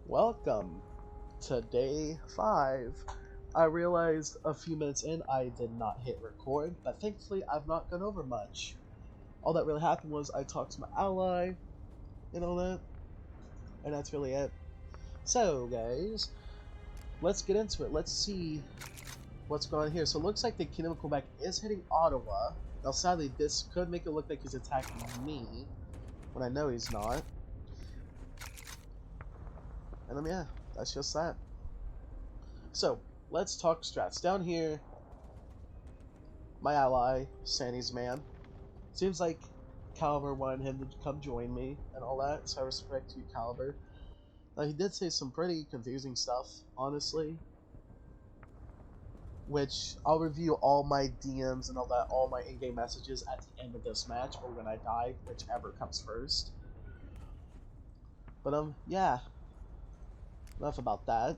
Welcome to day 5. I realized a few minutes in I did not hit record, but thankfully I've not gone over much. All that really happened was I talked to my ally and all that, and that's really it. So, guys, let's get into it. Let's see what's going on here. So it looks like the Kingdom of Quebec is hitting Ottawa. Now, sadly, this could make it look like he's attacking me, when I know he's not. And yeah, that's just that. So, let's talk strats. Down here, my ally, Sandy's man. Seems like Caliber wanted him to come join me and all that, so I respect you, Caliber. He did say some pretty confusing stuff, honestly. Which, I'll review all my DMs and all that, all my in-game messages at the end of this match, or when I die, whichever comes first. But, yeah. Enough about that.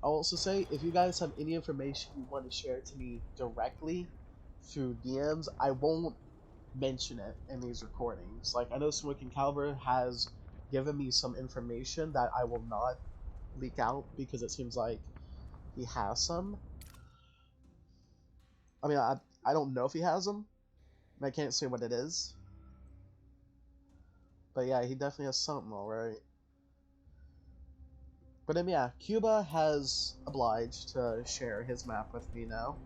I'll also say, if you guys have any information you want to share to me directly through DMs, I won't mention it in these recordings. Like, I know Smoking Caliber has given me some information that I will not leak out because it seems like he has some. I mean, I don't know if he has them, and I can't say what it is. But yeah, he definitely has something, alright. But yeah, Cuba has obliged to share his map with me now.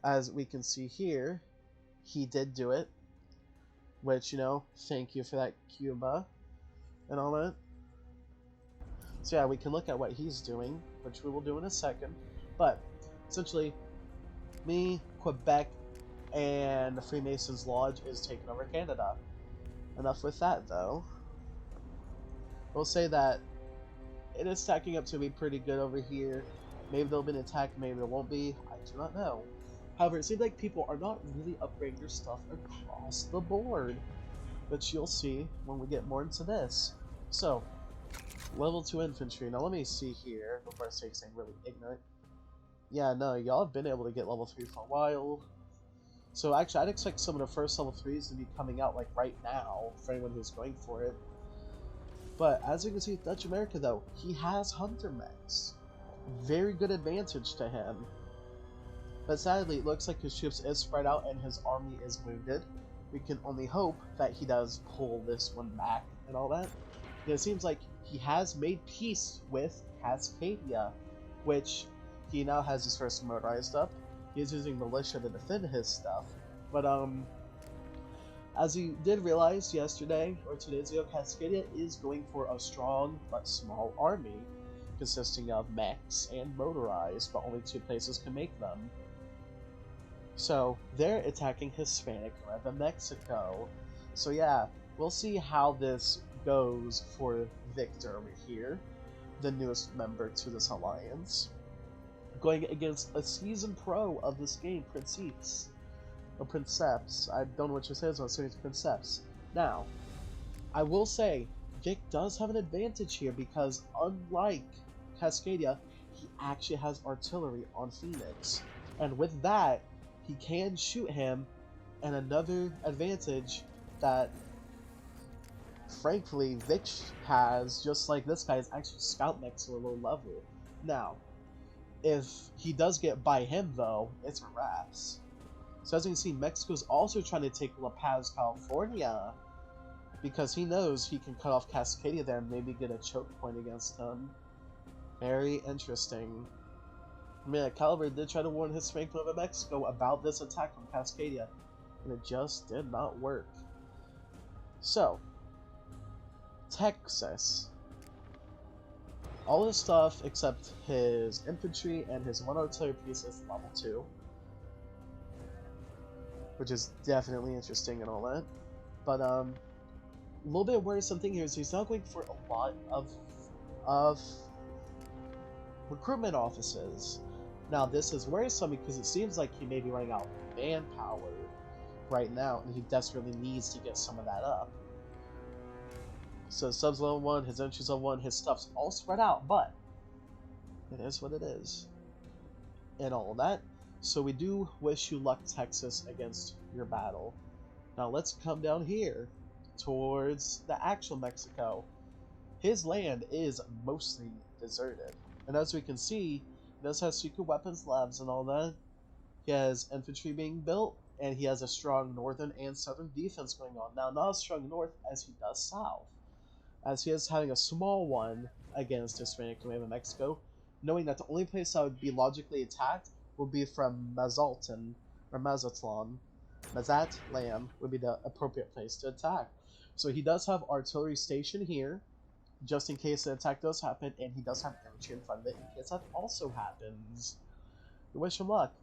As we can see here, he did do it. Which, thank you for that, Cuba, and all that. So yeah, we can look at what he's doing, which we will do in a second. But, essentially, me, Quebec, and the Freemasons Lodge is taking over Canada. Enough with that, though. We'll say that it is stacking up to be pretty good over here. Maybe there'll be an attack, maybe there won't be. I do not know. However, it seems like people are not really upgrading their stuff across the board. Which you'll see when we get more into this. So, level 2 infantry. Now let me see here, before I say something really ignorant. Yeah, no, y'all have been able to get level 3 for a while. So actually, I'd expect some of the first level 3s to be coming out like right now, for anyone who's going for it. But as you can see, Dutch America though, he has Hunter mechs. Very good advantage to him. But sadly, it looks like his troops is spread out and his army is wounded. We can only hope that he does pull this one back and all that. And it seems like he has made peace with Cascadia, which he now has his first motorized up. He is using militia to defend his stuff. But, as you did realize yesterday, or 2 days ago, Cascadia is going for a strong but small army, consisting of mechs and motorized, but only 2 places can make them. So, they're attacking Hispanic Nueva Mexico. So yeah, we'll see how this goes for Victor over here, the newest member to this alliance. Going against a seasoned pro of this game, Princeps. Or Princeps. I don't know what you say, so I'm assuming it's Princeps. Now, I will say, Vic does have an advantage here because unlike Cascadia, he actually has artillery on Phoenix. And with that, he can shoot him, and another advantage that, frankly, Vic has, just like this guy, is actually scout mechs at a low level. Now, if he does get by him, though, it's a wraps. So as you can see, Mexico's also trying to take La Paz, California, because he knows he can cut off Cascadia there and maybe get a choke point against him. Very interesting. I mean, Caliber did try to warn his Hispanic Nueva Mexico about this attack from Cascadia, and it just did not work. So, Texas. All his stuff except his infantry and his 1 artillery piece is level 2. Which is definitely interesting and all that. But, a little bit worrisome thing here is he's now going for a lot of recruitment offices. Now, this is worrisome because it seems like he may be running out of manpower right now, and he desperately needs to get some of that up. So, subs level 1, his entries level 1, his stuff's all spread out, but it is what it is. And all of that. So, we do wish you luck, Texas, against your battle. Now, let's come down here towards the actual Mexico. his land is mostly deserted. And as we can see, he does have secret weapons labs and all that. He has infantry being built, and he has a strong northern and southern defense going on. Now, not as strong north as he does south, as he is having a small one against Hispanic Command of Mexico, knowing that the only place that would be logically attacked would be from Mazatlan, or Mazatlan. Mazatlan would be the appropriate place to attack. So he does have artillery station here, just in case an attack does happen, and he does have infantry in front of it in case that also happens. We wish him luck.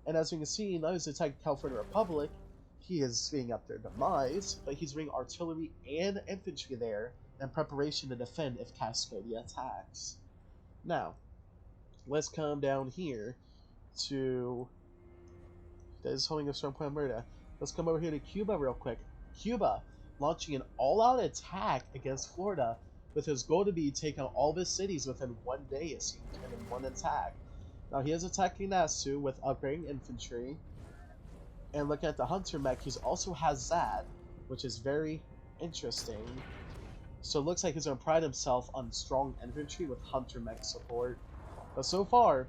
And as we can see, now he's attacking California Republic. He is seeing up their demise, but he's bringing artillery and infantry there in preparation to defend if Cascadia attacks. Now, let's come down here to... That is holding a strong point of murder. Let's come over here to Cuba real quick. Cuba launching an all-out attack against Florida with his goal to be take out all of his cities within 1 day, it seems, and in one attack. Now he is attacking Nassau with upgrading infantry. And looking at the Hunter mech, he also has that, which is very interesting. So it looks like he's going to pride himself on strong infantry with Hunter mech support. But so far,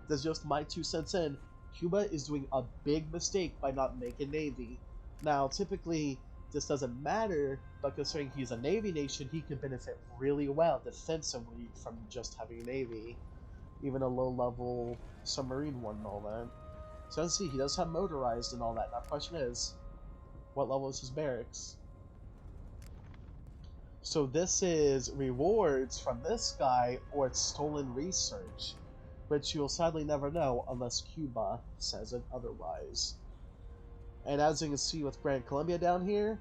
that's just my 2 cents in. Cuba is doing a big mistake by not making Navy. Now, typically, this doesn't matter, but considering he's a Navy nation, he can benefit really well defensively from just having a Navy. Even a low-level submarine one and all that. So let's see, he does have motorized and all that. Now the question is, what level is his barracks? So this is rewards from this guy, or it's stolen research, which you'll sadly never know unless Cuba says it otherwise. And as you can see with Grand Colombia down here,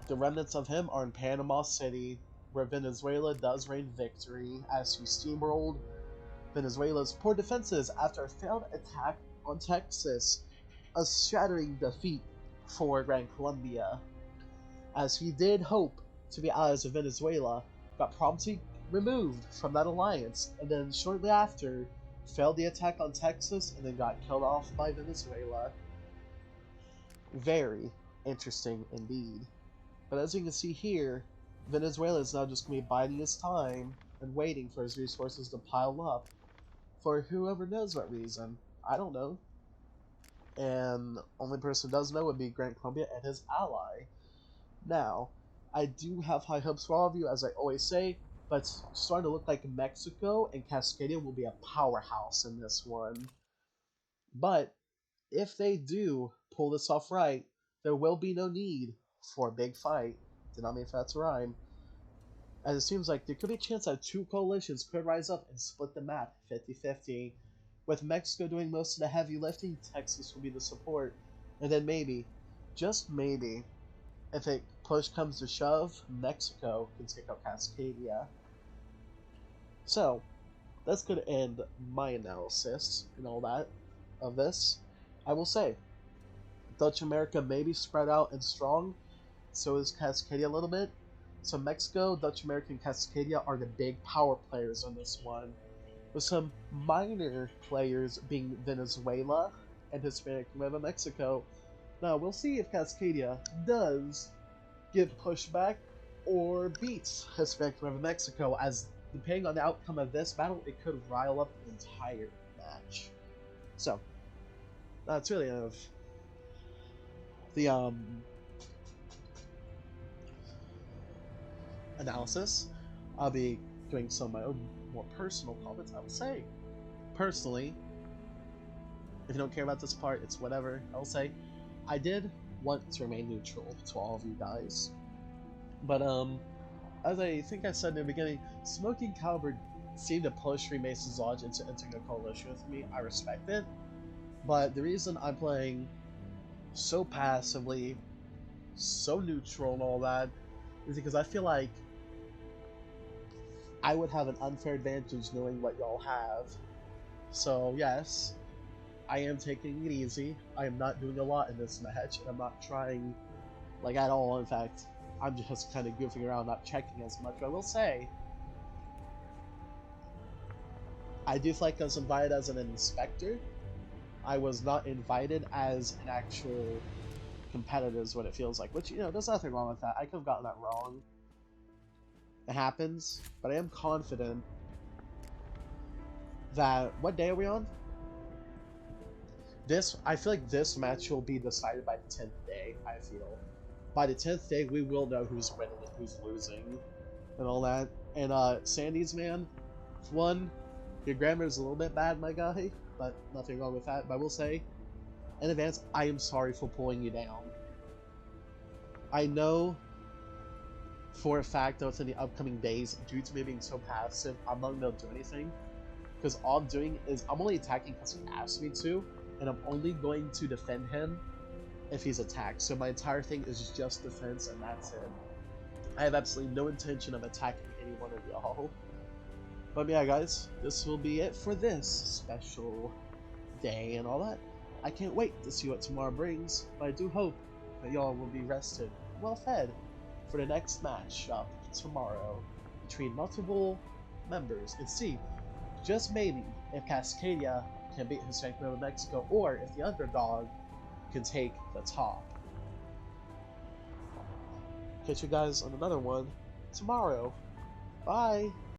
the remnants of him are in Panama City, where Venezuela does reign victory as he steamrolled Venezuela's poor defenses after a failed attack on Texas, a shattering defeat for Gran Colombia, as he did hope to be allies of Venezuela, got promptly removed from that alliance, and then shortly after failed the attack on Texas and then got killed off by Venezuela. Very interesting indeed. But as you can see here, Venezuela is now just going to be biding his time and waiting for his resources to pile up for whoever knows what reason. I don't know. And the only person who does know would be Grand Colombia and his ally. Now, I do have high hopes for all of you, as I always say, but it's starting to look like Mexico and Cascadia will be a powerhouse in this one. But if they do pull this off right, there will be no need for a big fight. Did not mean if that's a rhyme. As it seems like there could be a chance that 2 coalitions could rise up and split the map 50-50. With Mexico doing most of the heavy lifting, Texas will be the support. And then maybe, just maybe, if it push comes to shove, Mexico can take out Cascadia. So, that's going to end my analysis and all that of this. I will say, Dutch America may be spread out and strong, so is Cascadia a little bit. So Mexico, Dutch America, and Cascadia are the big power players on this one, with some minor players being Venezuela and Hispanic Command of Mexico. Now, we'll see if Cascadia does give pushback or beats Hispanic Command of Mexico, as depending on the outcome of this battle, it could rile up the entire match. So, that's really enough. The analysis. I'll be doing some of my own more personal comments. I will say, personally, if you don't care about this part, it's whatever. I will say, I did want to remain neutral to all of you guys, but as I think I said in the beginning, Smoking Caliber seemed to push Freemason's Lodge into entering a coalition with me. I respect it, but the reason I'm playing so passively, so neutral and all that, is because I feel like I would have an unfair advantage knowing what y'all have. So yes, I am taking it easy. I am not doing a lot in this match, and I'm not trying, like, at all. In fact, I'm just kind of goofing around, not checking as much. But I will say, I do feel like I was invited as an inspector. I was not invited as an actual competitor, is what it feels like. Which, you know, there's nothing wrong with that. I could have gotten that wrong. it happens, but I am confident that, what day are we on? I feel like this match will be decided by the 10th day, I feel. By the 10th day, we will know who's winning and who's losing, and all that. And, Sandy's man, one, your grammar is a little bit bad, my guy, but nothing wrong with that. But I will say, in advance, I am sorry for pulling you down. I know for a fact that within the upcoming days, due to me being so passive, I'm not going to do anything. Because all I'm doing is I'm only attacking because he asked me to, and I'm only going to defend him if he's attacked. So my entire thing is just defense, and that's it. I have absolutely no intention of attacking any one of y'all. But yeah, guys, this will be it for this special day and all that. I can't wait to see what tomorrow brings, but I do hope that y'all will be rested, well fed, for the next match up tomorrow between multiple members, and see, just maybe, if Cascadia can beat Hispanic Middle Mexico, or if the underdog can take the top. Catch you guys on another one tomorrow. Bye!